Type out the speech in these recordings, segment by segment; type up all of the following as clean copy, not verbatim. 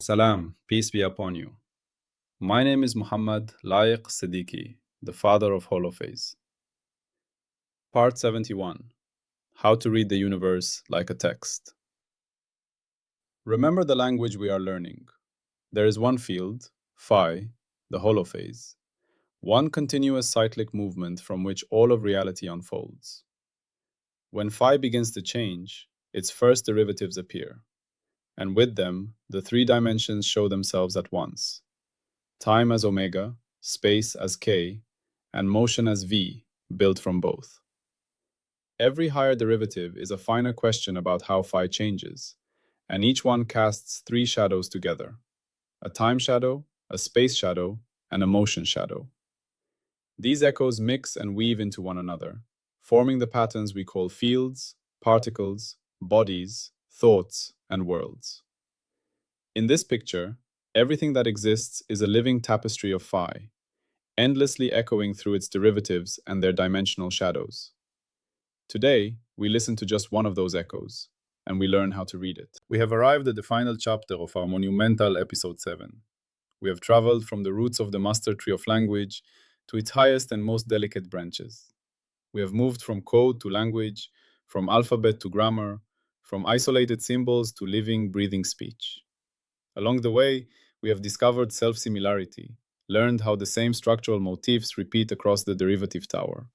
Salam, peace be upon you. My name is Mohammed Layiq Sediqi, the father of Holophase. Part 71: How to read the universe like a text. Remember the language we are learning. There is one field, phi, the holophase, one continuous cyclic movement from which all of reality unfolds. When phi begins to change, its first derivatives appear, and with them, the three dimensions show themselves at once: time as omega, space as k, and motion as v, built from both. Every higher derivative is a finer question about how phi changes, and each one casts three shadows together: a time shadow, a space shadow, and a motion shadow. These echoes mix and weave into one another, forming the patterns we call fields, particles, bodies, thoughts, and worlds. In this picture, everything that exists is a living tapestry of phi, endlessly echoing through its derivatives and their dimensional shadows. Today, we listen to just one of those echoes, and we learn how to read it. We have arrived at the final chapter of our monumental Ep.7. We have traveled from the roots of the master tree of language to its highest and most delicate branches. We have moved from code to language, from alphabet to grammar, from isolated symbols to living, breathing speech. Along the way, we have discovered self-similarity, learned how the same structural motifs repeat across the derivative tower.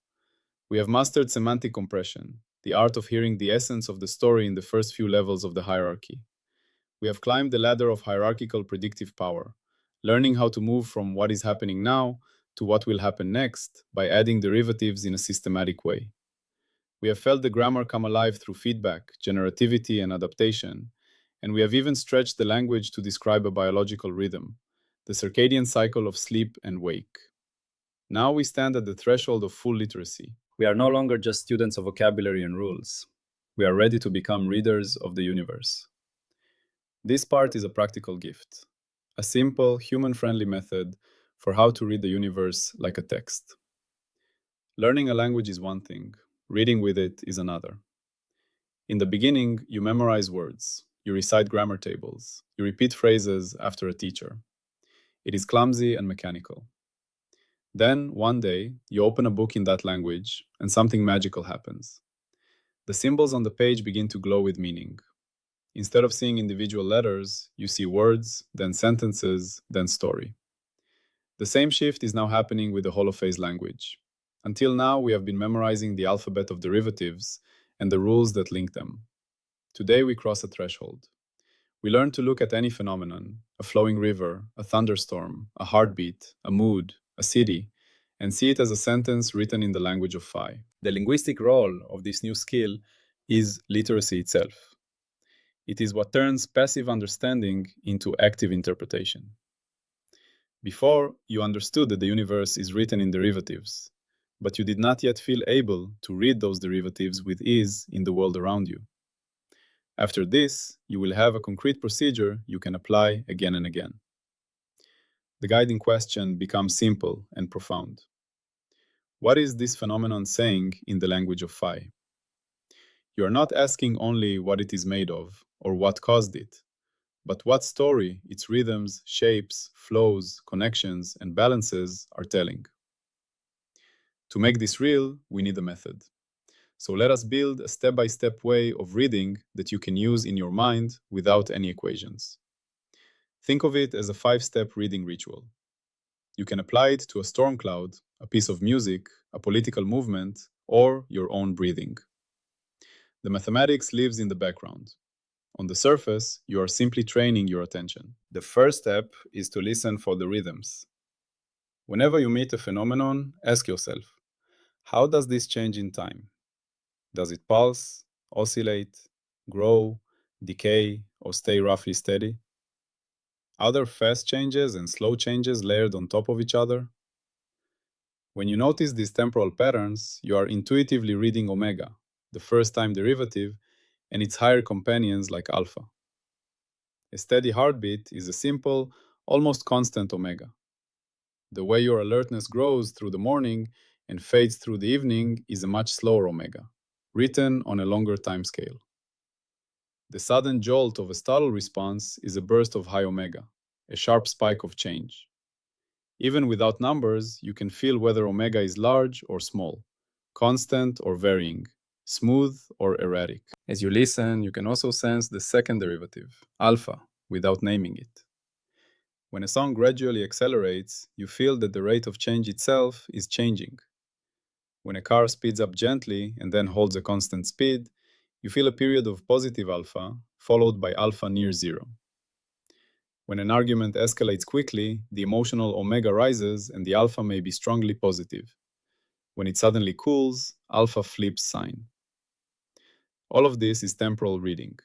We have mastered semantic compression, the art of hearing the essence of the story in the first few levels of the hierarchy. We have climbed the ladder of hierarchical predictive power, learning how to move from what is happening now to what will happen next by adding derivatives in a systematic way. We have felt the grammar come alive through feedback, generativity, and adaptation, and we have even stretched the language to describe a biological rhythm, the circadian cycle of sleep and wake. Now we stand at the threshold of full literacy. We are no longer just students of vocabulary and rules. We are ready to become readers of the universe. This part is a practical gift, a simple, human-friendly method for how to read the universe like a text. Learning a language is one thing, reading with it is another. In the beginning, you memorize words, you recite grammar tables, you repeat phrases after a teacher. It is clumsy and mechanical. Then, one day, you open a book in that language, and something magical happens. The symbols on the page begin to glow with meaning. Instead of seeing individual letters, you see words, then sentences, then story. The same shift is now happening with the holophase language. Until now, we have been memorizing the alphabet of derivatives and the rules that link them. Today, we cross a threshold. We learn to look at any phenomenon, a flowing river, a thunderstorm, a heartbeat, a mood, a city, and see it as a sentence written in the language of phi. The linguistic role of this new skill is literacy itself. It is what turns passive understanding into active interpretation. Before, you understood that the universe is written in derivatives, but you did not yet feel able to read those derivatives with ease in the world around you. After this, you will have a concrete procedure you can apply again and again. The guiding question becomes simple and profound. What is this phenomenon saying in the language of phi? You are not asking only what it is made of or what caused it, but what story its rhythms, shapes, flows, connections, and balances are telling. To make this real, we need a method. So let us build a step-by-step way of reading that you can use in your mind without any equations. Think of it as a 5-step reading ritual. You can apply it to a storm cloud, a piece of music, a political movement, or your own breathing. The mathematics lives in the background. On the surface, you are simply training your attention. The first step is to listen for the rhythms. Whenever you meet a phenomenon, ask yourself, how does this change in time? Does it pulse, oscillate, grow, decay, or stay roughly steady? Are there fast changes and slow changes layered on top of each other? When you notice these temporal patterns, you are intuitively reading omega, the first-time derivative, and its higher companions like alpha. A steady heartbeat is a simple, almost constant omega. The way your alertness grows through the morning and fades through the evening is a much slower omega, written on a longer time scale. The sudden jolt of a startle response is a burst of high omega, a sharp spike of change. Even without numbers, you can feel whether omega is large or small, constant or varying, smooth or erratic. As you listen, you can also sense the second derivative, alpha, without naming it. When a song gradually accelerates, you feel that the rate of change itself is changing. When a car speeds up gently and then holds a constant speed, you feel a period of positive alpha, followed by alpha near zero. When an argument escalates quickly, the emotional omega rises and the alpha may be strongly positive. When it suddenly cools, alpha flips sign. All of this is temporal reading.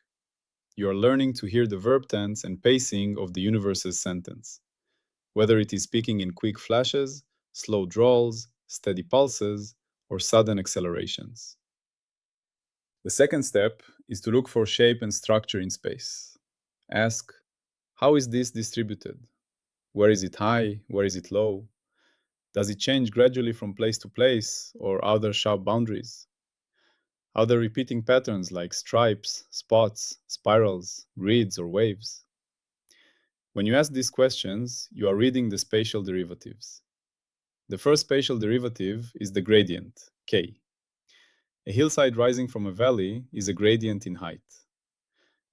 You are learning to hear the verb tense and pacing of the universe's sentence, whether it is speaking in quick flashes, slow drawls, steady pulses, or sudden accelerations. The second step is to look for shape and structure in space. Ask, how is this distributed? Where is it high? Where is it low? Does it change gradually from place to place, or are there sharp boundaries? Are there repeating patterns like stripes, spots, spirals, grids, or waves? When you ask these questions, you are reading the spatial derivatives. The first spatial derivative is the gradient, k. A hillside rising from a valley is a gradient in height.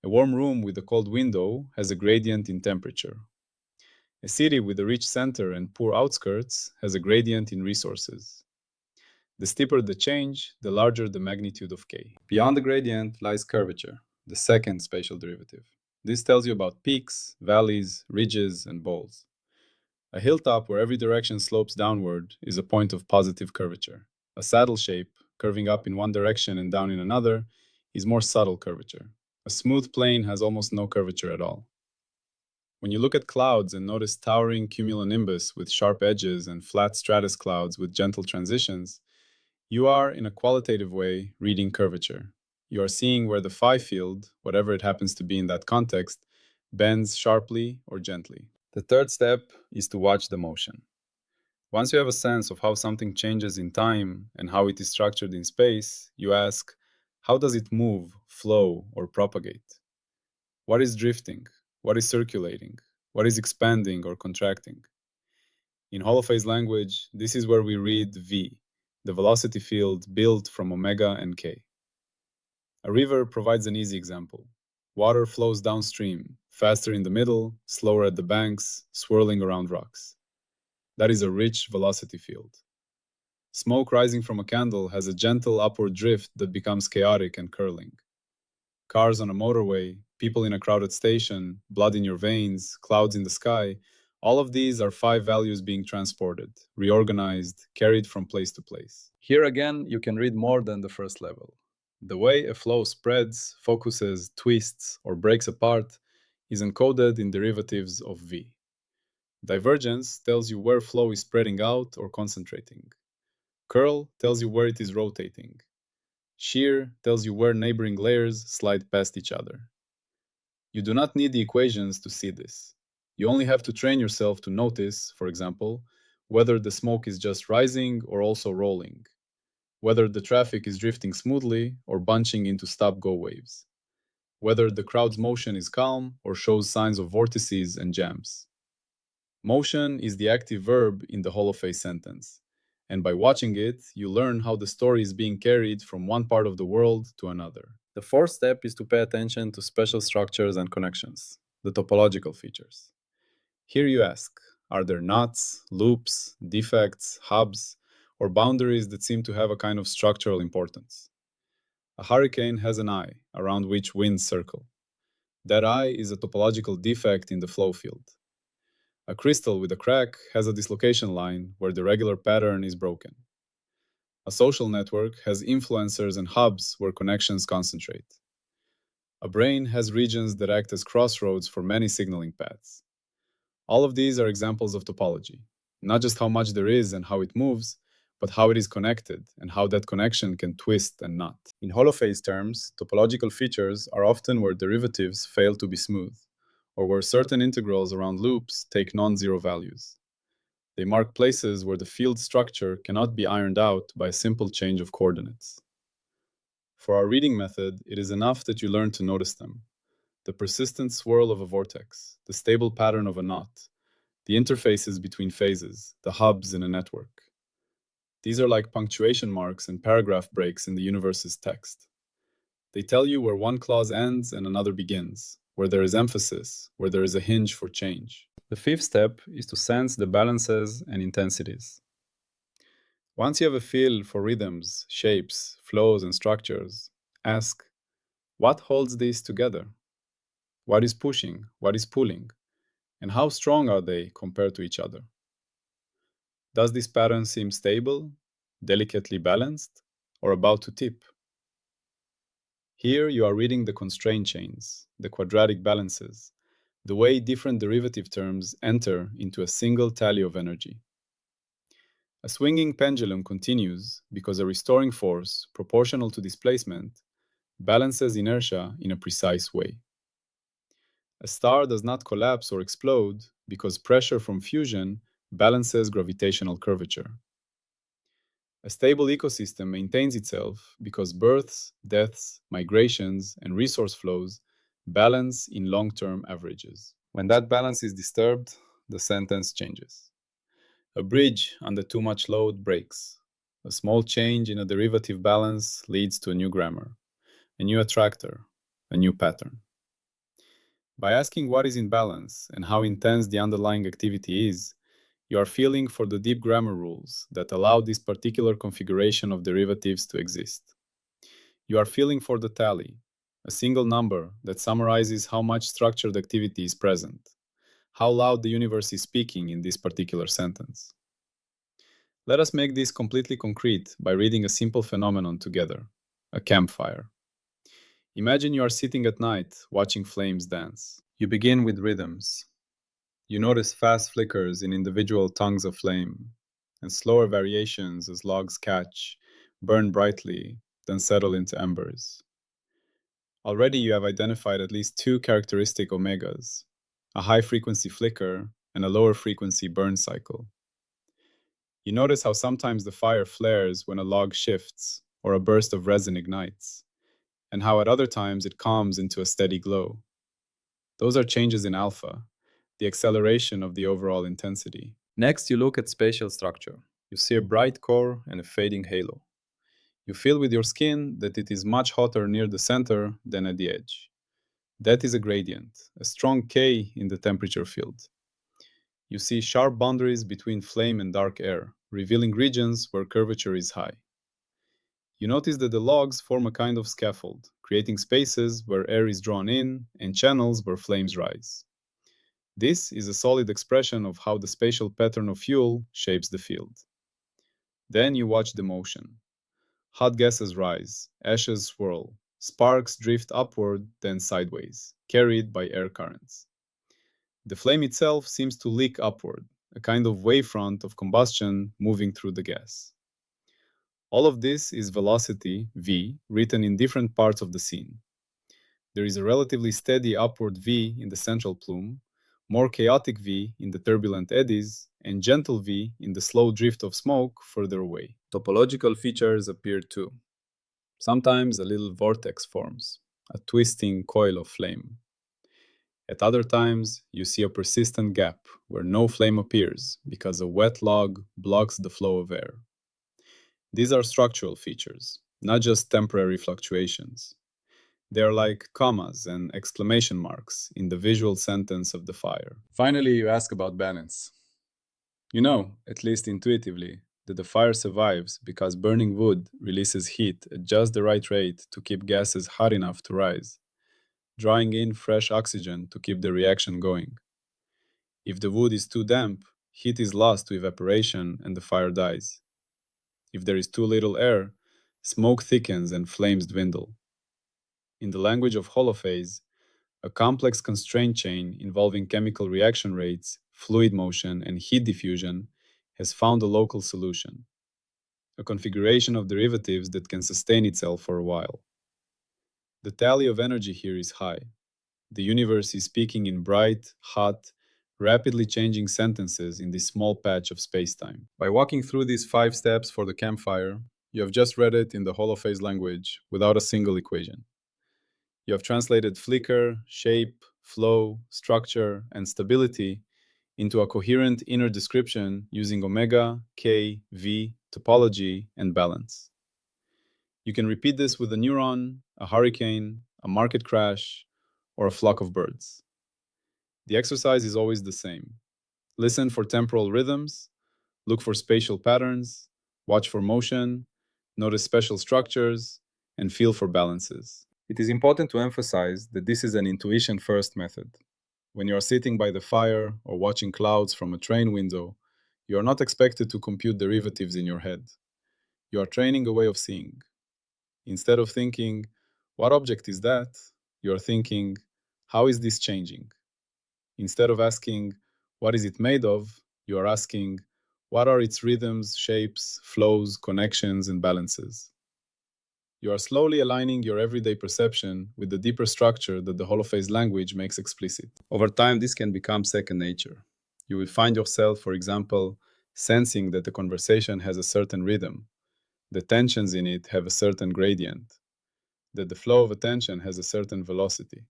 A warm room with a cold window has a gradient in temperature. A city with a rich center and poor outskirts has a gradient in resources. The steeper the change, the larger the magnitude of k. Beyond the gradient lies curvature, the second spatial derivative. This tells you about peaks, valleys, ridges, and bowls. A hilltop where every direction slopes downward is a point of positive curvature. A saddle shape, curving up in one direction and down in another, is more subtle curvature. A smooth plane has almost no curvature at all. When you look at clouds and notice towering cumulonimbus with sharp edges and flat stratus clouds with gentle transitions, you are, in a qualitative way, reading curvature. You are seeing where the phi field, whatever it happens to be in that context, bends sharply or gently. The third step is to watch the motion. Once you have a sense of how something changes in time and how it is structured in space, you ask, how does it move, flow, or propagate? What is drifting? What is circulating? What is expanding or contracting? In Holophase language, this is where we read V, the velocity field built from omega and k. A river provides an easy example. Water flows downstream, faster in the middle, slower at the banks, swirling around rocks. That is a rich velocity field. Smoke rising from a candle has a gentle upward drift that becomes chaotic and curling. Cars on a motorway, people in a crowded station, blood in your veins, clouds in the sky, all of these are phi values being transported, reorganized, carried from place to place. Here again, you can read more than the first level. The way a flow spreads, focuses, twists, or breaks apart is encoded in derivatives of V. Divergence tells you where flow is spreading out or concentrating. Curl tells you where it is rotating. Shear tells you where neighboring layers slide past each other. You do not need the equations to see this. You only have to train yourself to notice, for example, whether the smoke is just rising or also rolling, whether the traffic is drifting smoothly or bunching into stop-go waves, whether the crowd's motion is calm or shows signs of vortices and jams. Motion is the active verb in the Holophase sentence, and by watching it, you learn how the story is being carried from one part of the world to another. The fourth step is to pay attention to special structures and connections, the topological features. Here you ask, are there knots, loops, defects, hubs, or boundaries that seem to have a kind of structural importance? A hurricane has an eye around which winds circle. That eye is a topological defect in the flow field. A crystal with a crack has a dislocation line where the regular pattern is broken. A social network has influencers and hubs where connections concentrate. A brain has regions that act as crossroads for many signaling paths. All of these are examples of topology, not just how much there is and how it moves, but how it is connected and how that connection can twist and knot. In holophase terms, topological features are often where derivatives fail to be smooth, or where certain integrals around loops take non-zero values. They mark places where the field structure cannot be ironed out by a simple change of coordinates. For our reading method, it is enough that you learn to notice them: the persistent swirl of a vortex, the stable pattern of a knot, the interfaces between phases, the hubs in a network. These are like punctuation marks and paragraph breaks in the universe's text. They tell you where one clause ends and another begins, where there is emphasis, where there is a hinge for change. The fifth step is to sense the balances and intensities. Once you have a feel for rhythms, shapes, flows, and structures, ask, what holds these together? What is pushing? What is pulling? And how strong are they compared to each other? Does this pattern seem stable, delicately balanced, or about to tip? Here you are reading the constraint chains, the quadratic balances, the way different derivative terms enter into a single tally of energy. A swinging pendulum continues because a restoring force, proportional to displacement, balances inertia in a precise way. A star does not collapse or explode because pressure from fusion balances gravitational curvature. A stable ecosystem maintains itself because births, deaths, migrations, and resource flows balance in long-term averages. When that balance is disturbed, the sentence changes. A bridge under too much load breaks. A small change in a derivative balance leads to a new grammar, a new attractor, a new pattern. By asking what is in balance and how intense the underlying activity is, you are feeling for the deep grammar rules that allow this particular configuration of derivatives to exist. You are feeling for the tally, a single number that summarizes how much structured activity is present, how loud the universe is speaking in this particular sentence. Let us make this completely concrete by reading a simple phenomenon together, a campfire. Imagine you are sitting at night watching flames dance. You begin with rhythms. You notice fast flickers in individual tongues of flame, and slower variations as logs catch, burn brightly, then settle into embers. Already you have identified at least two characteristic omegas, a high-frequency flicker and a lower-frequency burn cycle. You notice how sometimes the fire flares when a log shifts or a burst of resin ignites, and how at other times it calms into a steady glow. Those are changes in alpha, the acceleration of the overall intensity. Next, you look at spatial structure. You see a bright core and a fading halo. You feel with your skin that it is much hotter near the center than at the edge. That is a gradient, a strong K in the temperature field. You see sharp boundaries between flame and dark air, revealing regions where curvature is high. You notice that the logs form a kind of scaffold, creating spaces where air is drawn in and channels where flames rise. This is a solid expression of how the spatial pattern of fuel shapes the field. Then you watch the motion. Hot gases rise, ashes swirl, sparks drift upward, then sideways, carried by air currents. The flame itself seems to leak upward, a kind of wavefront of combustion moving through the gas. All of this is velocity, v, written in different parts of the scene. There is a relatively steady upward v in the central plume, more chaotic v in the turbulent eddies, and gentle v in the slow drift of smoke further away. Topological features appear too. Sometimes a little vortex forms, a twisting coil of flame. At other times, you see a persistent gap where no flame appears because a wet log blocks the flow of air. These are structural features, not just temporary fluctuations. They are like commas and exclamation marks in the visual sentence of the fire. Finally, you ask about balance. You know, at least intuitively, that the fire survives because burning wood releases heat at just the right rate to keep gases hot enough to rise, drawing in fresh oxygen to keep the reaction going. If the wood is too damp, heat is lost to evaporation and the fire dies. If there is too little air, smoke thickens and flames dwindle. In the language of Holophase, a complex constraint chain involving chemical reaction rates, fluid motion, and heat diffusion has found a local solution, a configuration of derivatives that can sustain itself for a while. The tally of energy here is high. The universe is speaking in bright, hot, rapidly changing sentences in this small patch of spacetime. By walking through these 5 steps for the campfire, You have just read it in the Holophase language without a single equation. You have translated flicker, shape, flow, structure, and stability into a coherent inner description using omega, k, v, topology, and balance. You can repeat this with a neuron, a hurricane, a market crash, or a flock of birds. The exercise is always the same. Listen for temporal rhythms, look for spatial patterns, watch for motion, notice special structures, and feel for balances. It is important to emphasize that this is an intuition-first method. When you are sitting by the fire or watching clouds from a train window, you are not expected to compute derivatives in your head. You are training a way of seeing. Instead of thinking, what object is that? You are thinking, how is this changing? Instead of asking, what is it made of? You are asking, what are its rhythms, shapes, flows, connections, and balances? You are slowly aligning your everyday perception with the deeper structure that the Holophase language makes explicit. Over time, this can become second nature. You will find yourself, for example, sensing that the conversation has a certain rhythm, the tensions in it have a certain gradient, that the flow of attention has a certain velocity,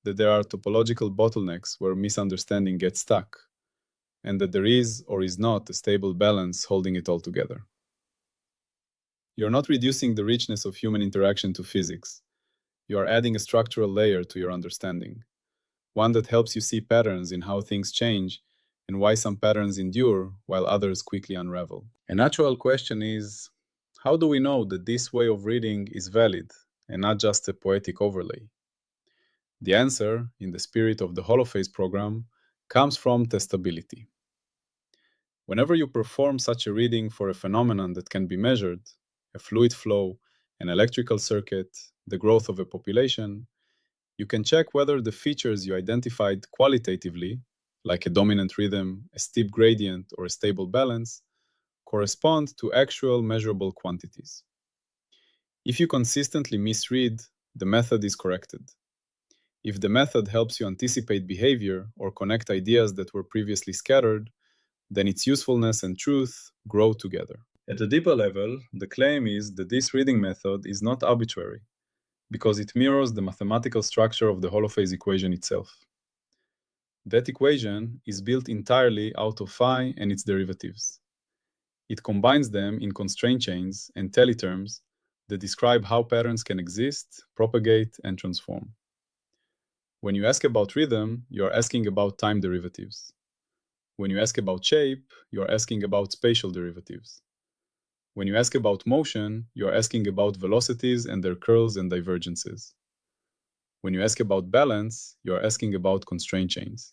that there are topological bottlenecks where misunderstanding gets stuck, and that there is or is not a stable balance holding it all together. You're not reducing the richness of human interaction to physics. You are adding a structural layer to your understanding, one that helps you see patterns in how things change and why some patterns endure while others quickly unravel. A natural question is, how do we know that this way of reading is valid and not just a poetic overlay? The answer, in the spirit of the Holophase program, comes from testability. Whenever you perform such a reading for a phenomenon that can be measured, a fluid flow, an electrical circuit, the growth of a population, you can check whether the features you identified qualitatively, like a dominant rhythm, a steep gradient, or a stable balance, correspond to actual measurable quantities. If you consistently misread, the method is corrected. If the method helps you anticipate behavior or connect ideas that were previously scattered, then its usefulness and truth grow together. At a deeper level, the claim is that this reading method is not arbitrary, because it mirrors the mathematical structure of the Holophase equation itself. That equation is built entirely out of phi and its derivatives. It combines them in constraint chains and terms that describe how patterns can exist, propagate, and transform. When you ask about rhythm, you are asking about time derivatives. When you ask about shape, you are asking about spatial derivatives. When you ask about motion, you are asking about velocities and their curls and divergences. When you ask about balance, you are asking about constraint chains.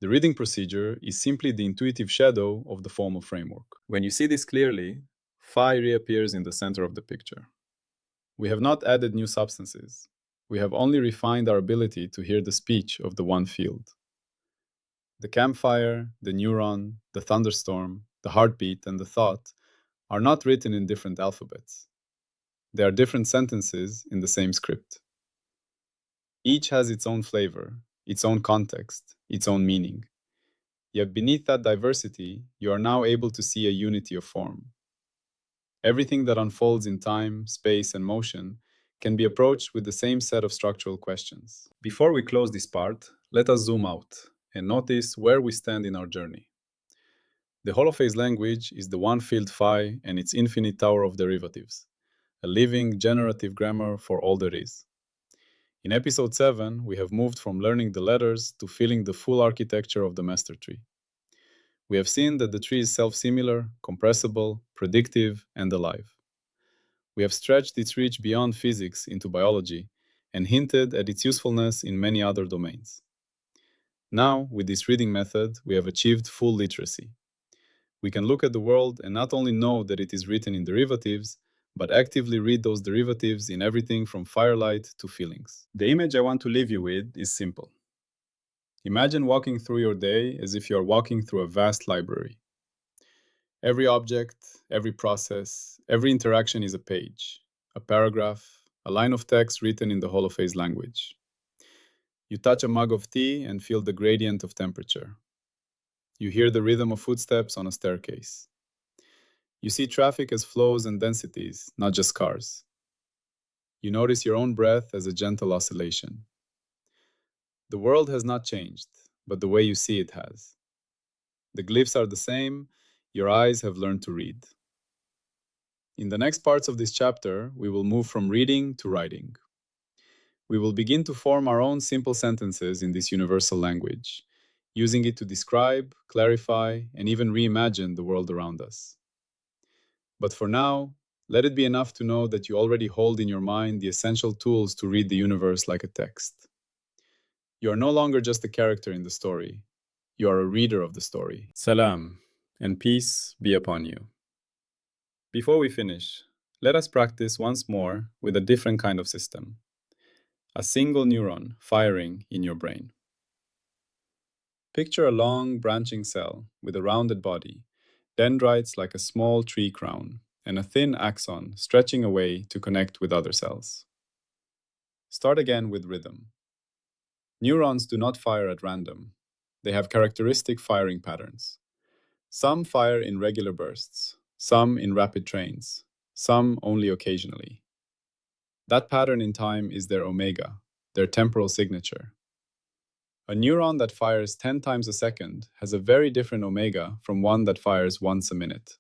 The reading procedure is simply the intuitive shadow of the formal framework. When you see this clearly, phi reappears in the center of the picture. We have not added new substances. We have only refined our ability to hear the speech of the one field. The campfire, the neuron, the thunderstorm, the heartbeat, and the thought are not written in different alphabets. They are different sentences in the same script. Each has its own flavor, its own context, its own meaning. Yet beneath that diversity, you are now able to see a unity of form. Everything that unfolds in time, space, and motion can be approached with the same set of structural questions. Before we close this part, let us zoom out and notice where we stand in our journey. The Holophase language is the one field phi and its infinite tower of derivatives, a living generative grammar for all there is. In Episode 7, we have moved from learning the letters to feeling the full architecture of the master tree. We have seen that the tree is self-similar, compressible, predictive, and alive. We have stretched its reach beyond physics into biology and hinted at its usefulness in many other domains. Now, with this reading method, we have achieved full literacy. We can look at the world and not only know that it is written in derivatives, but actively read those derivatives in everything from firelight to feelings. The image I want to leave you with is simple. Imagine walking through your day as if you are walking through a vast library. Every object, every process, every interaction is a page, a paragraph, a line of text written in the Holophase language. You touch a mug of tea and feel the gradient of temperature. You hear the rhythm of footsteps on a staircase. You see traffic as flows and densities, not just cars. You notice your own breath as a gentle oscillation. The world has not changed, but the way you see it has. The glyphs are the same, your eyes have learned to read. In the next parts of this chapter, we will move from reading to writing. We will begin to form our own simple sentences in this universal language, using it to describe, clarify, and even reimagine the world around us. But for now, let it be enough to know that you already hold in your mind the essential tools to read the universe like a text. You are no longer just a character in the story. You are a reader of the story. Salam, and peace be upon you. Before we finish, let us practice once more with a different kind of system. A single neuron firing in your brain. Picture a long branching cell with a rounded body, dendrites like a small tree crown, and a thin axon stretching away to connect with other cells. Start again with rhythm. Neurons do not fire at random. They have characteristic firing patterns. Some fire in regular bursts, some in rapid trains, some only occasionally. That pattern in time is their omega, their temporal signature. A neuron that fires 10 times a second has a very different omega from one that fires once a minute.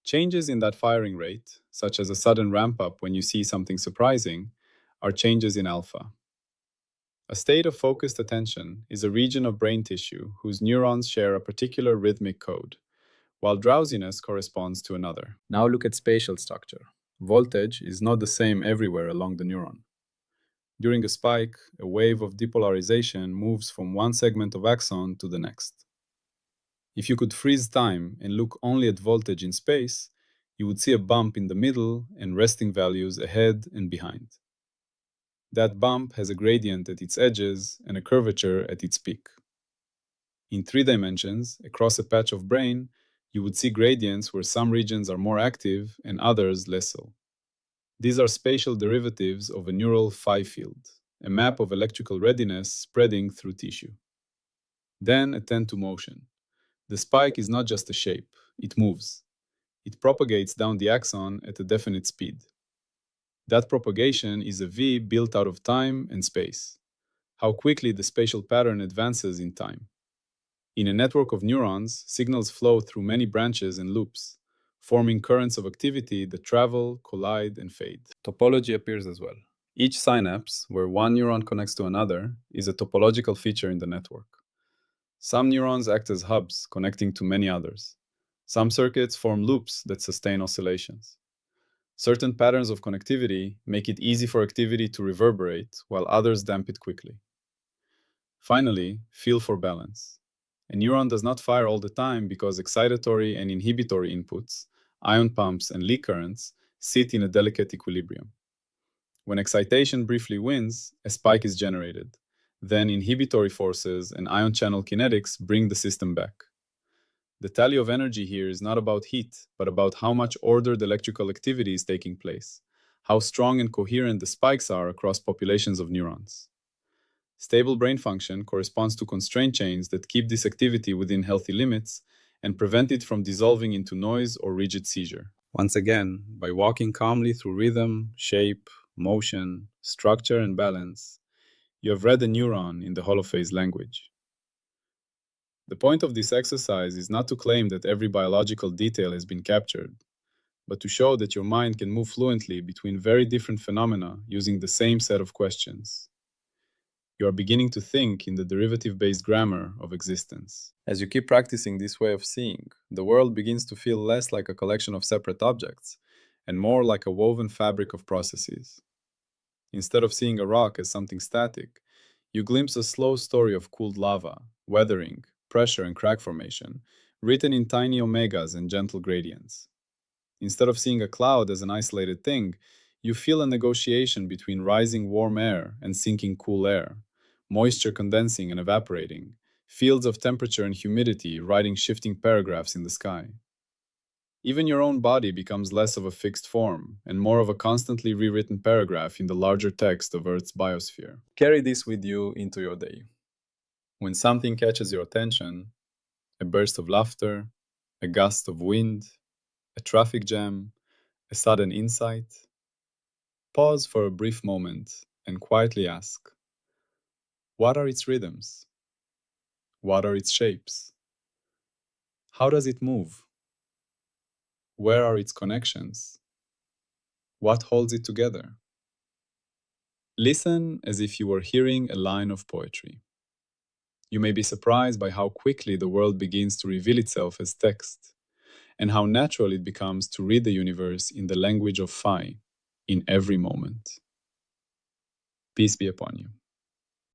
Changes in that firing rate, such as a sudden ramp up when you see something surprising, are changes in alpha. A state of focused attention is a region of brain tissue whose neurons share a particular rhythmic code, while drowsiness corresponds to another. Now look at spatial structure. Voltage is not the same everywhere along the neuron. During a spike, a wave of depolarization moves from one segment of axon to the next. If you could freeze time and look only at voltage in space, you would see a bump in the middle and resting values ahead and behind. That bump has a gradient at its edges and a curvature at its peak. In 3 dimensions, across a patch of brain, you would see gradients where some regions are more active and others less so. These are spatial derivatives of a neural phi field, a map of electrical readiness spreading through tissue. Then attend to motion. The spike is not just a shape, it moves. It propagates down the axon at a definite speed. That propagation is a V built out of time and space, how quickly the spatial pattern advances in time. In a network of neurons, signals flow through many branches and loops, forming currents of activity that travel, collide, and fade. Topology appears as well. Each synapse, where one neuron connects to another, is a topological feature in the network. Some neurons act as hubs, connecting to many others. Some circuits form loops that sustain oscillations. Certain patterns of connectivity make it easy for activity to reverberate, while others damp it quickly. Finally, feel for balance. A neuron does not fire all the time because excitatory and inhibitory inputs, ion pumps and Lie currents, sit in a delicate equilibrium. When excitation briefly wins, a spike is generated. Then inhibitory forces and ion channel kinetics bring the system back. The tally of energy here is not about heat, but about how much ordered electrical activity is taking place, how strong and coherent the spikes are across populations of neurons. Stable brain function corresponds to constraint chains that keep this activity within healthy limits and prevent it from dissolving into noise or rigid seizure. Once again, by walking calmly through rhythm, shape, motion, structure, and balance, you have read a neuron in the Holophase language. The point of this exercise is not to claim that every biological detail has been captured, but to show that your mind can move fluently between very different phenomena using the same set of questions. You are beginning to think in the derivative-based grammar of existence. As you keep practicing this way of seeing, the world begins to feel less like a collection of separate objects and more like a woven fabric of processes. Instead of seeing a rock as something static, you glimpse a slow story of cooled lava, weathering, pressure, and crack formation, written in tiny omegas and gentle gradients. Instead of seeing a cloud as an isolated thing, you feel a negotiation between rising warm air and sinking cool air, moisture condensing and evaporating, fields of temperature and humidity writing shifting paragraphs in the sky. Even your own body becomes less of a fixed form and more of a constantly rewritten paragraph in the larger text of Earth's biosphere. Carry this with you into your day. When something catches your attention, a burst of laughter, a gust of wind, A traffic jam, a sudden insight? Pause for a brief moment and quietly ask, what are its rhythms? What are its shapes? How does it move? Where are its connections? What holds it together? Listen as if you were hearing a line of poetry. You may be surprised by how quickly the world begins to reveal itself as text, and how natural it becomes to read the universe in the language of Phi in every moment. Peace be upon you.